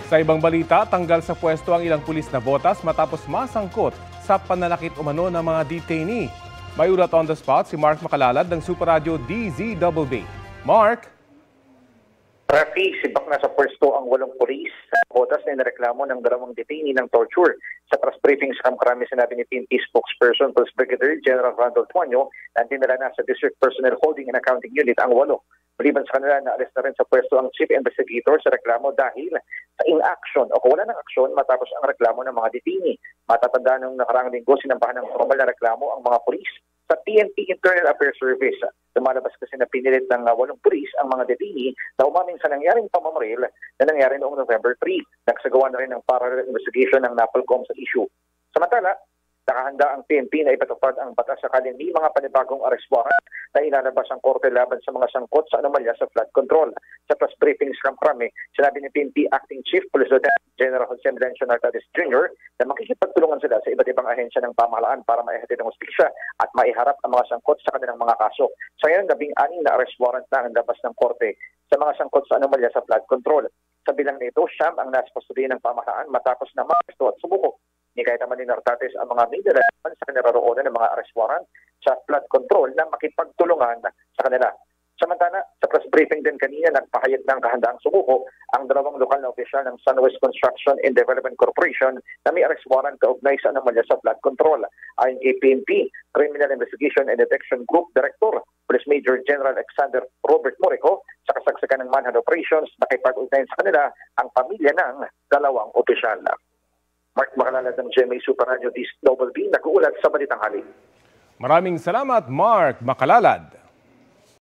Sa ibang balita, tanggal sa pwesto ang ilang pulis na botas matapos masangkot sa pananakit umano ng mga detainee. May ulat on the spot si Mark Makalalad ng Super Radio DZBB. Mark? Rafi, sibak na sa pwesto ang 8 pulis sa botas na inareklamo ng 2 detainee ng torture. Sa press briefing sa Kamkrami, sinabi ni PNP spokesperson Police Brigadier General Randolph Tuanyo na dinala na sa District Personnel Holding and Accounting Unit ang 8. Maliban sa kanila, naalis na rin sa pwesto ang Chief Investigator sa reklamo dahil sa inaction o wala ng aksyon matapos ang reklamo ng mga detainee. Matatanda ng nakaraang linggo, sinampahan ng formal na reklamo ang mga pulis sa PNP Internal Affairs Service. Lumalabas kasi na pinilit ng 8 pulis ang mga detainee na umamin sa nangyaring pamamaril na nangyari noong November 3. Nagsagawa na rin ng parallel investigation ng NAPOLCOM sa issue. Samantala, nakahanda ang PNP na ipatupad ang batas sakaling may mga panibagong arrest warrant na inalabas ang korte laban sa mga sangkot sa anomalya sa flood control. Sa press briefing sa Kamkrami, sinabi ni PNP Acting Chief Police Lieutenant General Jose Melencio Nartates Jr. na makikipagtulungan sila sa iba't ibang ahensya ng pamahalaan para maihatid ang hustisya at maiharap ang mga sangkot sa kanilang mga kaso. Sa ngayon, 16 na arrest warrant na ang labas ng korte sa mga sangkot sa anomalya sa flood control. Sa bilang nito, siyam ang nasa kustodiya ng pamahalaan matapos na maaresto at sumuko. Nikaya naman ni Nartates ang mga may nilalaman sa kinaroroonan ng mga arrest warrant sa flood control na makipagtulungan sa kanila. Samantala, sa press briefing din kanina, nagpahayag ng kahandaang sumuko ang 2 lokal na opisyal ng Sunwest Construction and Development Corporation na may arrest warrant kaugnay sa anomalya sa flood control. Ayon kay PNP, Criminal Investigation and Detection Group Director, Police Major General Alexander Robert Morico, sa kasagsagan ng manhunt operations, nakipag-ugnayan sa kanila ang pamilya ng 2 opisyal. Mark Makalalad ng GMA Super Radio DZBB, nag-uulat sa Balitang Hali. Maraming salamat, Mark Makalalad.